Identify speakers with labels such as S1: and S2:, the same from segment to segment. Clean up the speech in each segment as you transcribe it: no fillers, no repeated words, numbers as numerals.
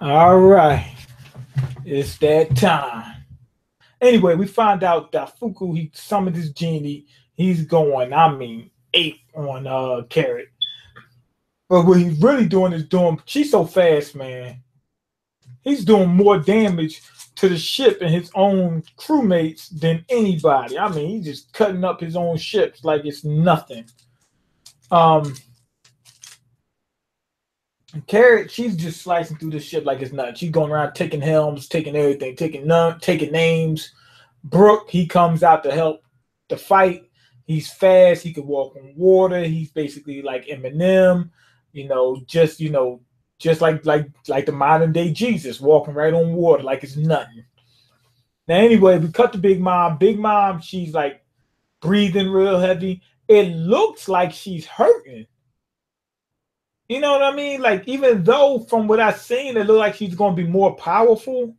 S1: All right, it's that time. Anyway, we find out that Fuku he summoned his genie. He's going, I mean, eight on Carrot. But what he's really doing is doing. She's so fast, man. He's doing more damage to the ship and his own crewmates than anybody. I mean, he's just cutting up his own ships like it's nothing. Um, Carrot, she's just slicing through the ship like it's nothing. She's going around taking helms, taking everything, taking names. Brook, he comes out to help the fight. He's fast. He can walk on water. He's basically like Eminem, just like the modern day Jesus, walking right on water like it's nothing. Now, anyway, we cut to Big Mom. Big Mom, she's like breathing real heavy. It looks like she's hurting. You know what I mean? Like, even though from what I've seen, it looks like she's going to be more powerful,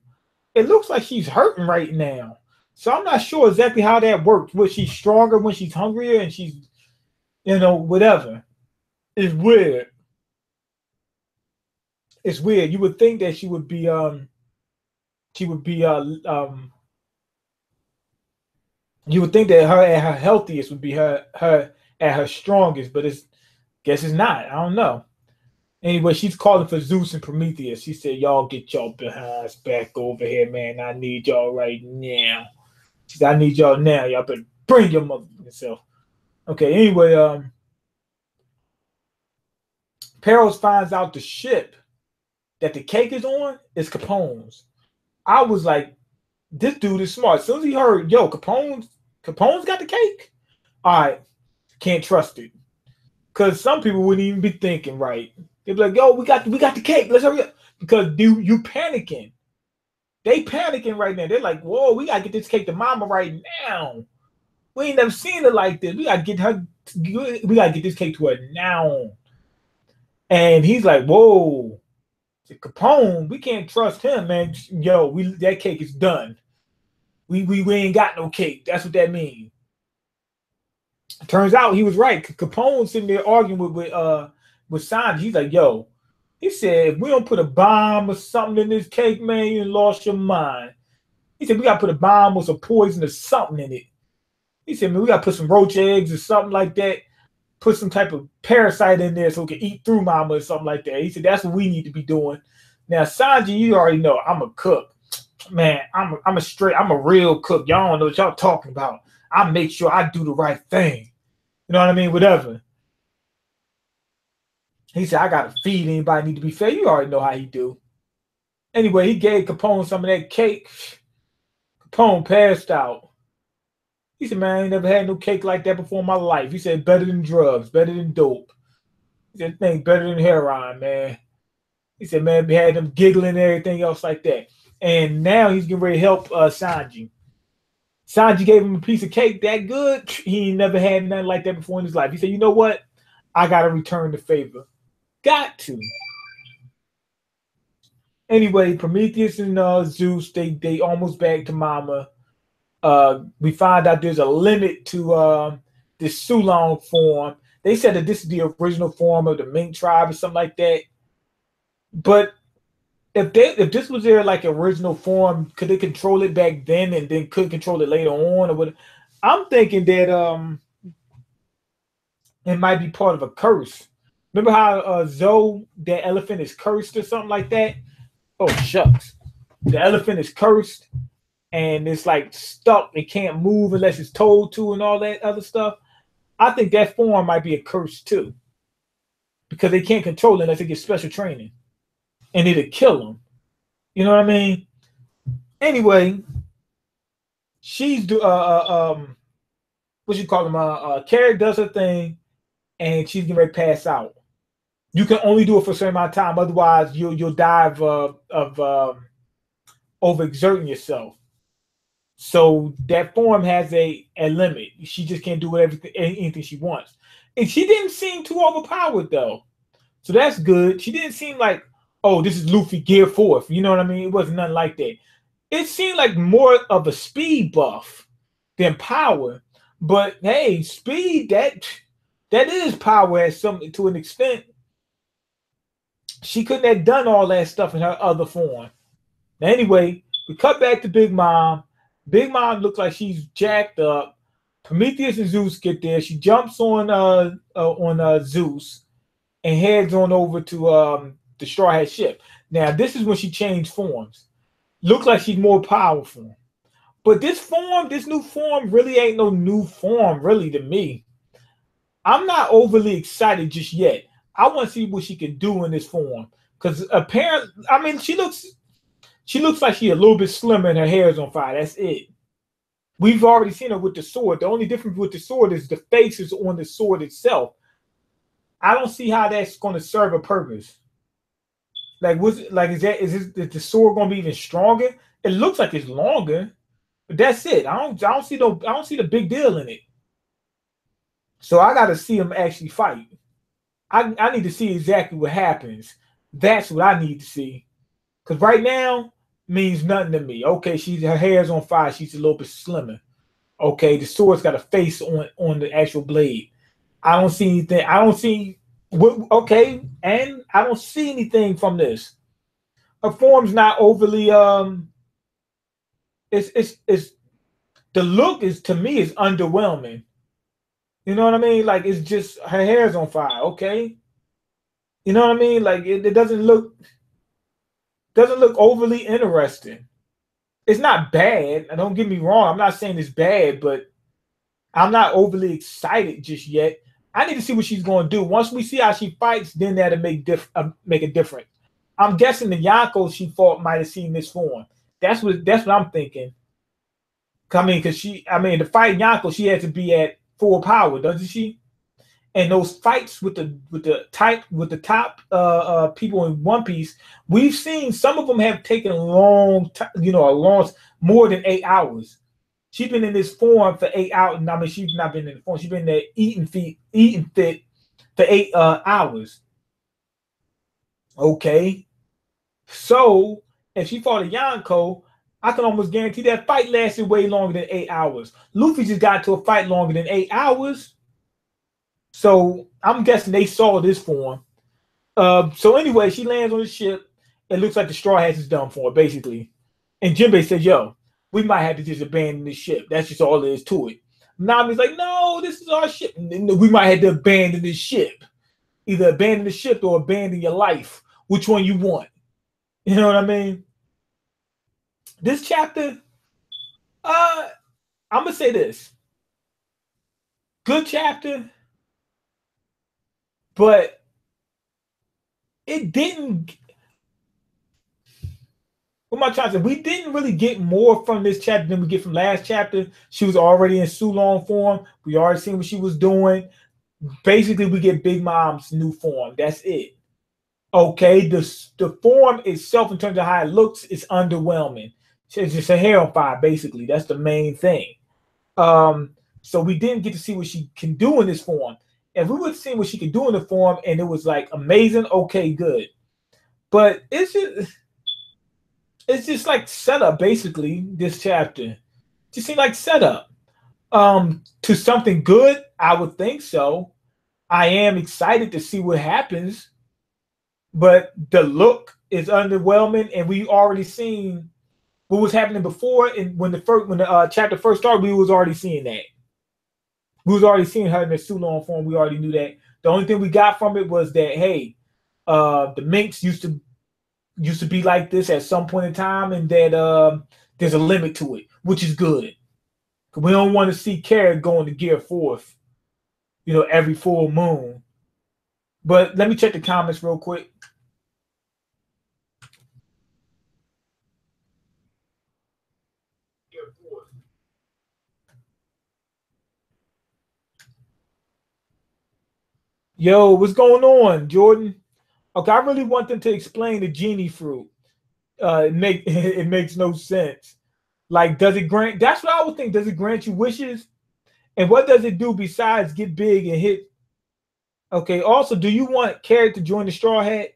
S1: it looks like she's hurting right now. So I'm not sure exactly how that works. Was she stronger when she's hungrier and she's, whatever? It's weird. It's weird. You would think that she would be you would think that her at her healthiest would be her at her strongest, but it's guess it's not. I don't know. Anyway, she's calling for Zeus and Prometheus. She said, "Y'all get y'all behinds back over here, man. I need y'all right now." She said, "I need y'all now. Y'all better bring your mother yourself." Okay. Anyway, Perils finds out the ship that the cake is on is Capone's. I was like, "This dude is smart." As soon as he heard, "Yo, Capone's got the cake," all right, can't trust it. Because some people wouldn't even be thinking right. They'd be like, "Yo, we got the cake. Let's hurry up." Because you panicking. They panicking right now. They're like, "Whoa, we gotta get this cake to Mama right now. We ain't never seen it like this. We gotta get her. We gotta get this cake to her now." And he's like, "Whoa, Capone, we can't trust him, man. Yo, that cake is done. We ain't got no cake. That's what that means." Turns out he was right. Capone sitting there arguing with Sanji. He's like, "Yo," he said, "if we don't put a bomb or something in this cake, man, you lost your mind." He said, "We gotta put a bomb or some poison or something in it." He said, "Man, we gotta put some roach eggs or something like that. Put some type of parasite in there so we can eat through Mama or something like that." He said, "That's what we need to be doing." Now, Sanji, you already know I'm a cook, man. I'm a real cook. Y'all don't know what y'all talking about. I make sure I do the right thing. You know what I mean? Whatever. He said, "I gotta feed anybody need to be fed." You already know how he do. Anyway, he gave Capone some of that cake. Capone passed out. He said, "Man, I ain't never had no cake like that before in my life." He said, "Better than drugs, better than dope." He said, "Thing better than heroin, man." He said, "Man, we had them giggling and everything else like that." And now he's getting ready to help Sanji. Sanji gave him a piece of cake that good. He ain't never had nothing like that before in his life. He said, "You know what? I gotta return the favor. Got to." Anyway, Prometheus and Zeus, they almost back to Mama. We find out there's a limit to this Sulong form. They said that this is the original form of the Mink tribe or something like that. But if this was their like original form, could they control it back then and then could control it later on or what? I'm thinking that it might be part of a curse. Remember how Zoe, that elephant is cursed or something like that? Oh shucks. The elephant is cursed and it's like stuck. It can't move unless it's told to and all that other stuff. I think that form might be a curse too. Because they can't control it unless they get special training. And it'll kill them. You know what I mean? Anyway, she's what you call them? Carrie does her thing, and she's getting ready to pass out. You can only do it for a certain amount of time, otherwise you'll die of overexerting yourself. So that form has a limit. She just can't do anything she wants, and she didn't seem too overpowered though. So that's good. She didn't seem like, "Oh, this is Luffy Gear Fourth." You know what I mean? It wasn't nothing like that. It seemed like more of a speed buff than power. But hey, speed that is power at some to an extent. She couldn't have done all that stuff in her other form. Now, anyway, we cut back to Big Mom. Big Mom looks like she's jacked up. Prometheus and Zeus get there. She jumps on Zeus and heads on over to the Straw Hat ship. Now, this is when she changed forms. Looks like she's more powerful. But this new form, really ain't no new form, really, to me. I'm not overly excited just yet. I want to see what she can do in this form. Because apparently, I mean, she looks like she's a little bit slimmer and her hair is on fire. That's it. We've already seen her with the sword. The only difference with the sword is the face is on the sword itself. I don't see how that's going to serve a purpose. Like, is the sword going to be even stronger? It looks like it's longer, but that's it. I don't see the big deal in it. So I got to see him actually fight. I need to see exactly what happens. That's what I need to see. Because right now means nothing to me. Okay, her hair's on fire. She's a little bit slimmer. Okay, the sword's got a face on the actual blade. I don't see anything. Okay, and I don't see anything from this. Her form's not overly it's the look is, to me, is underwhelming. You know what I mean? Like, it's just her hair's on fire. Okay, you know what I mean? Like, it doesn't look overly interesting. It's not bad. Don't get me wrong. I'm not saying it's bad, but I'm not overly excited just yet. I need to see what she's going to do. Once we see how she fights, then that'll make a difference. I'm guessing the Yonko she fought might have seen this form. That's what I'm thinking. Because to fight Yonko, she had to be at full power, doesn't she? And those fights with the top people in One Piece, we've seen some of them have taken a long more than 8 hours. She's been in this form for 8 hours. I mean, she's not been in the form. She's been there eating fit for 8 hours. Okay, so if she fought a Yonko, I can almost guarantee that fight lasted way longer than 8 hours. Luffy just got to a fight longer than 8 hours. So I'm guessing they saw this form. So anyway, she lands on the ship. It looks like the Straw Hats is done for, basically. And Jinbei says, yo, we might have to just abandon the ship. That's just all there is to it. Nami's like, no, this is our ship. We might have to abandon this ship. Either abandon the ship or abandon your life. Which one you want? You know what I mean? This chapter, I'm going to say this. Good chapter. But it didn't. What am I trying to say? We didn't really get more from this chapter than we get from last chapter. She was already in Sulong form. We already seen what she was doing. Basically, we get Big Mom's new form. That's it. Okay, the form itself, in terms of how it looks, is underwhelming. It's just her hair on fire, basically. That's the main thing. So we didn't get to see what she can do in this form. If we would have seen what she could do in the form and it was like amazing, okay, good. But it's just like setup, basically, this chapter. Just seemed like setup. To something good, I would think so. I am excited to see what happens. But the look is underwhelming, and we already seen what was happening before. And when the chapter first started, we was already seeing that. We was already seeing her in the Sulong form. We already knew that. The only thing we got from it was that, hey, the minks used to be like this at some point in time, and that there's a limit to it, which is good. We don't want to see Carrot going to Gear Forth, every full moon. But let me check the comments real quick. Yo, what's going on, Jordan? Okay, I really want them to explain the Genie Fruit. It makes no sense. Like, does it grant? That's what I would think. Does it grant you wishes? And what does it do besides get big and hit? Okay. Also, do you want Carrot to join the Straw Hat?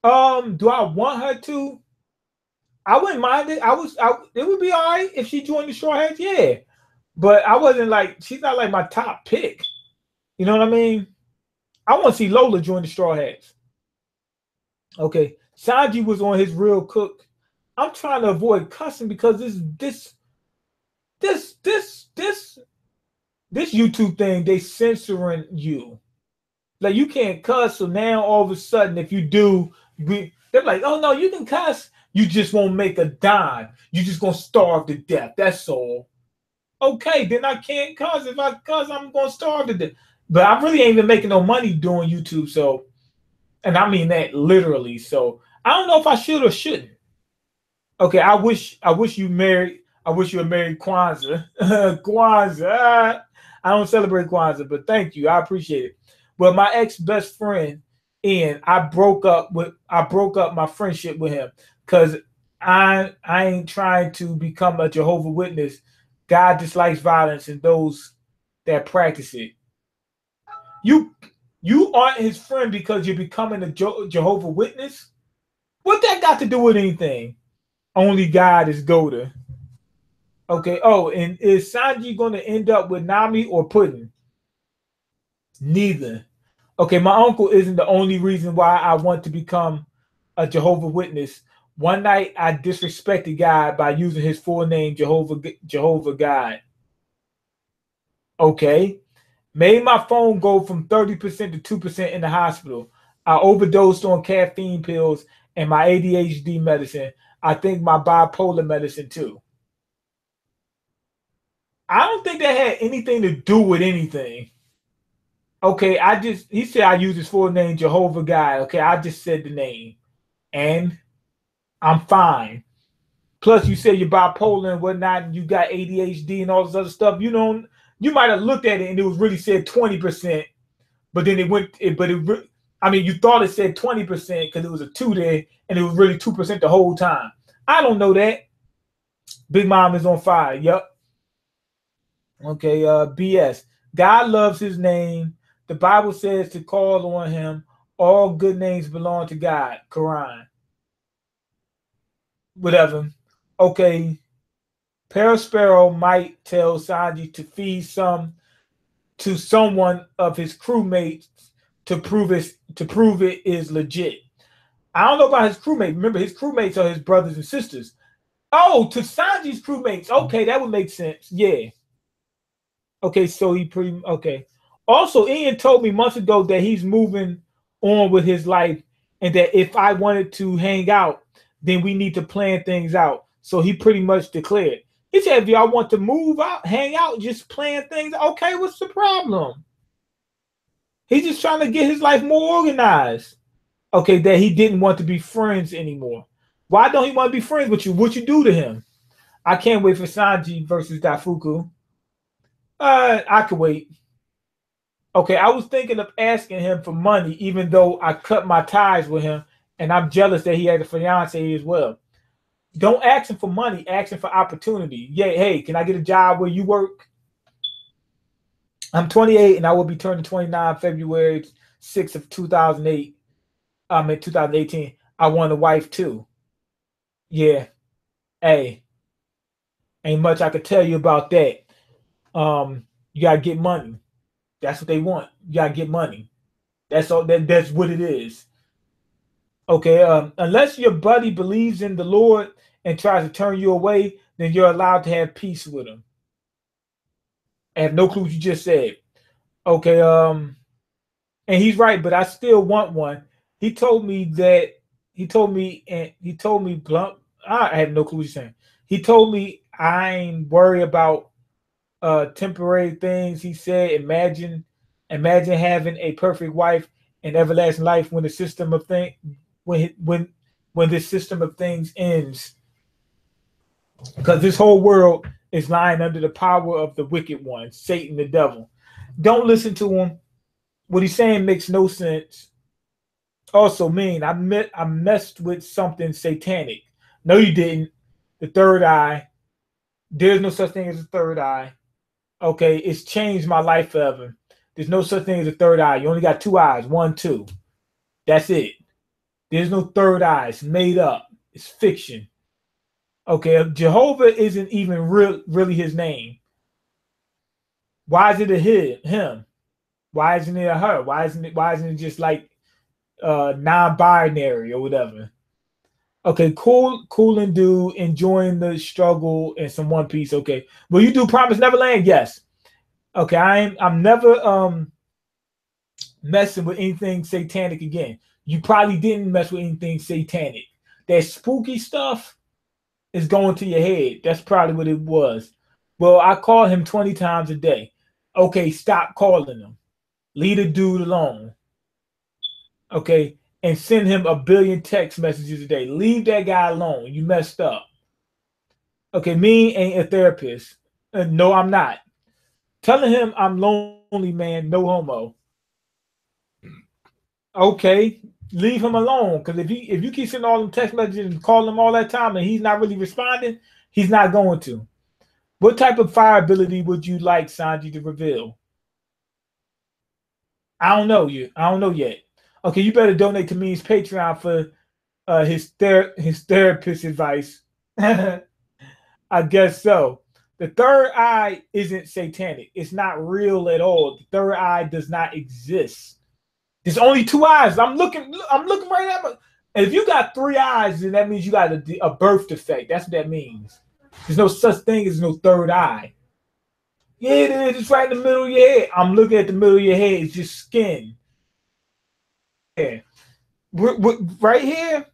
S1: Do I want her to? I wouldn't mind it. It would be all right if she joined the Straw Hats. Yeah, but I wasn't like, she's not like my top pick. You know what I mean? I want to see Lola join the Straw Hats. Okay, Sanji was on his real cook. I'm trying to avoid cussing because this this this this YouTube thing, they censoring you. Like you can't cuss, so now all of a sudden, if you do, they're like, "Oh no, you can cuss. You just won't make a dime. You just gonna starve to death. That's all." Okay, then I can't cuss. If I cuss, I'm gonna starve to death. But I really ain't even making no money doing YouTube, so, and I mean that literally. So I don't know if I should or shouldn't. Okay, I wish you married. I wish you were married Kwanzaa. Kwanzaa. I don't celebrate Kwanzaa, but thank you. I appreciate it. But my ex best friend, Ian, I broke up my friendship with him because I ain't trying to become a Jehovah Witness. God dislikes violence and those that practice it. You you aren't his friend because you're becoming a Jehovah Witness. What that got to do with anything? Only God is Goda. Okay. Oh, and is Sanji going to end up with Nami or Puddin? Neither. Okay, my uncle isn't the only reason why I want to become a Jehovah Witness. One night I disrespected God by using his full name, Jehovah God. Okay. Made my phone go from 30% to 2% in the hospital. I overdosed on caffeine pills and my ADHD medicine. I think my bipolar medicine too. I don't think that had anything to do with anything. Okay, he said I use his full name, Jehovah God. Okay, I just said the name. And I'm fine. Plus, you said you're bipolar and whatnot, and you got ADHD and all this other stuff. You might have looked at it and it was really said 20%, but then I mean, you thought it said 20% because it was a 2 there, and it was really 2% the whole time. I don't know that. Big Mom is on fire. Yep. Okay, BS. God loves his name. The Bible says to call on him. All good names belong to God. Quran. Whatever. Okay. Sparrow might tell Sanji to feed some to someone of his crewmates to prove it is legit. I don't know about his crewmates. Remember, his crewmates are his brothers and sisters. Oh, to Sanji's crewmates. Okay, that would make sense. Yeah. Okay, so okay. Also, Ian told me months ago that he's moving on with his life, and that if I wanted to hang out, then we need to plan things out. So he pretty much declared. He said, if y'all want to move out, hang out, just plan things. Okay, what's the problem? He's just trying to get his life more organized. Okay, that he didn't want to be friends anymore. Why don't he want to be friends with you? What you do to him? I can't wait for Sanji versus Daifuku. I could wait. Okay, I was thinking of asking him for money, even though I cut my ties with him, and I'm jealous that he has a fiance as well. Don't ask him for money, ask him for opportunity. Yeah, hey, can I get a job where you work? I'm 28 and I will be turning 29 February 6th of 2008. I'm in 2018. I want a wife too. Yeah. Hey, ain't much I could tell you about that. You gotta get money. That's what they want. You gotta get money. That's all. That's what it is. Okay. Unless your buddy believes in the Lord and tries to turn you away, then you're allowed to have peace with him. I have no clue what you just said. Okay. And he's right, but I still want one. He told me that he told me blunt. I have no clue what he's saying. He told me I ain't worry about temporary things. He said, imagine having a perfect wife and everlasting life when the system of thing when this system of things ends. Because this whole world is lying under the power of the wicked one, Satan, the devil. Don't listen to him. What he's saying makes no sense. Also, I messed with something satanic. No, you didn't. The third eye. There's no such thing as a third eye. Okay, it's changed my life forever. There's no such thing as a third eye. You only got two eyes, one, two. That's it. There's no third eye. It's made up. It's fiction. Okay, Jehovah isn't even really his name. Why is it a him? Why isn't it a her? Why isn't it just like non-binary or whatever. Okay, cool and do enjoying the struggle and some One Piece. Okay, will you do Promise Neverland? Yes. Okay, I'm never messing with anything satanic again. You probably didn't mess with anything satanic. That spooky stuff is going to your head. That's probably what it was. Well, I call him 20 times a day. Okay, stop calling him. Leave the dude alone. Okay, and send him a billion text messages a day. Leave that guy alone. You messed up. Okay, me ain't a therapist. No, I'm not. Telling him I'm lonely, man, no homo. Okay, leave him alone. Because if you keep sending all them text messages and calling him all that time and he's not really responding, he's not going to. What type of fire ability would you like Sanji to reveal? I don't know yet. Okay, you better donate to me's Patreon for his therapist advice. I guess so. The third eye isn't satanic. It's not real at all. The third eye does not exist. There's only two eyes. I'm looking right at my. And if you got three eyes, then that means you got a birth defect. That's what that means. There's no such thing as no third eye. Yeah, it is. It's right in the middle of your head. I'm looking at the middle of your head. It's just skin. Yeah. Right here,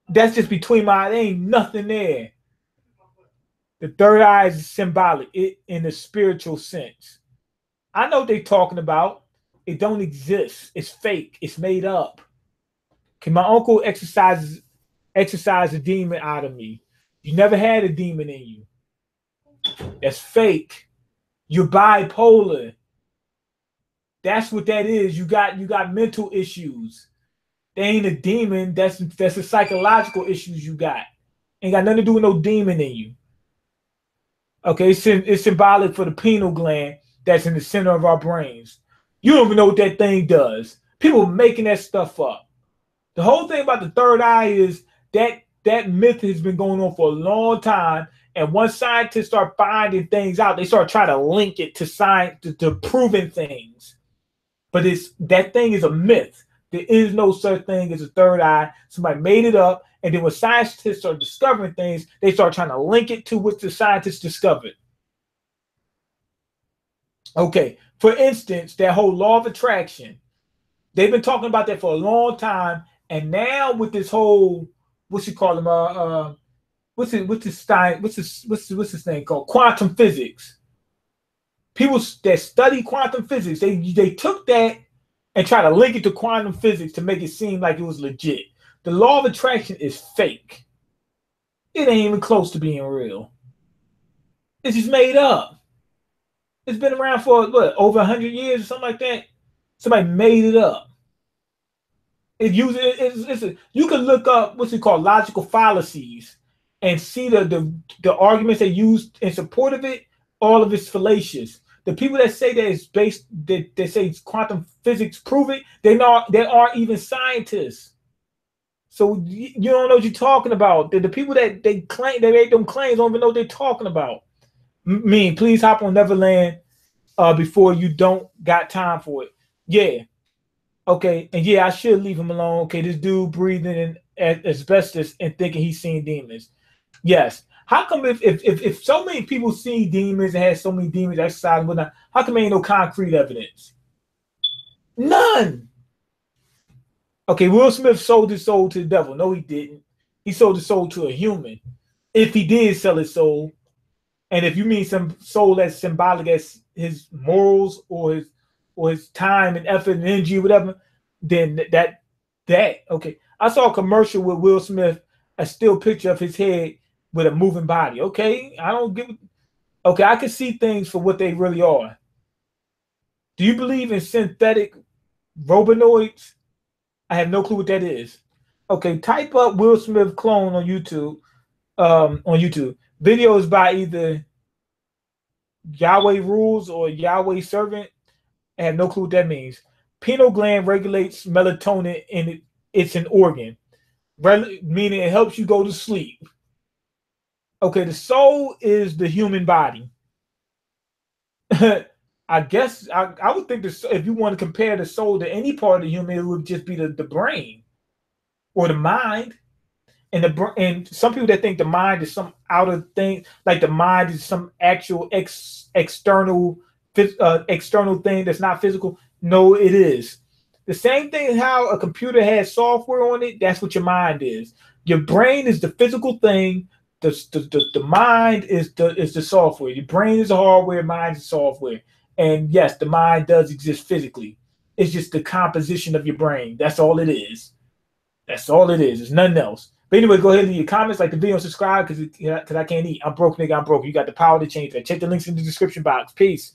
S1: that's just between my eyes. There ain't nothing there. The third eye is symbolic in the spiritual sense. I know what they're talking about. It don't exist. It's fake. It's made up. Okay, my uncle exercised a demon out of me. You never had a demon in you. That's fake. You're bipolar. That's what that is. You got mental issues. They ain't a demon. That's the psychological issues you got. Ain't got nothing to do with no demon in you. Okay, it's symbolic for the pineal gland that's in the center of our brains. You don't even know what that thing does. People making that stuff up. The whole thing about the third eye is that myth has been going on for a long time. And once scientists start finding things out, they start trying to link it to science, to proving things. But that thing is a myth. There is no such thing as a third eye. Somebody made it up. And then when scientists start discovering things, they start trying to link it to what the scientists discovered. Okay, for instance, that whole law of attraction. They've been talking about that for a long time. And now with this whole, what's you call them? What's this thing called? Quantum physics. People that study quantum physics, they took that and try to link it to quantum physics to make it seem like it was legit. The law of attraction is fake. It ain't even close to being real. It's just made up. It's been around for what, over 100 years or something like that. Somebody made it up. You can look up what's it called, logical fallacies, and see the arguments they use in support of it. All of it's fallacious. The people that say that it's based, that say quantum physics prove it, they aren't even scientists. So you don't know what you're talking about. The people that they claim, they make them claims, don't even know what they're talking about. Please hop on Neverland before you don't got time for it. Yeah. Okay. And yeah, I should leave him alone. Okay, this dude breathing in asbestos and thinking he's seeing demons. Yes. How come if so many people see demons and have so many demons exercising and whatnot, how come there ain't no concrete evidence? None. Okay, Will Smith sold his soul to the devil. No, he didn't. He sold his soul to a human. If he did sell his soul, and if you mean some soul that's symbolic as his morals or his time and effort and energy or whatever, then that okay. I saw a commercial with Will Smith, a still picture of his head with a moving body. Okay, I can see things for what they really are. Do you believe in synthetic robonoids? I have no clue what that is. Okay, type up Will Smith clone on YouTube. Videos by either Yahweh Rules or Yahweh Servant. I have no clue what that means. Pineal gland regulates melatonin and it's an organ, meaning it helps you go to sleep. Okay, the soul is the human body. I guess I would think this, if you want to compare the soul to any part of the human, it would just be the brain or the mind. And some people that think the mind is some outer thing, like the mind is some actual external external thing that's not physical. No, it is the same thing as how a computer has software on it. That's what your mind is. Your brain is the physical thing. The mind is the software. Your brain is the hardware, mind is the software. And yes, the mind does exist physically. It's just the composition of your brain. That's all it is. That's all it is. It's nothing else. But anyway, go ahead and leave your comments, like the video, and subscribe because I can't eat. I'm broke, nigga. I'm broke. You got the power to change that. Check the links in the description box. Peace.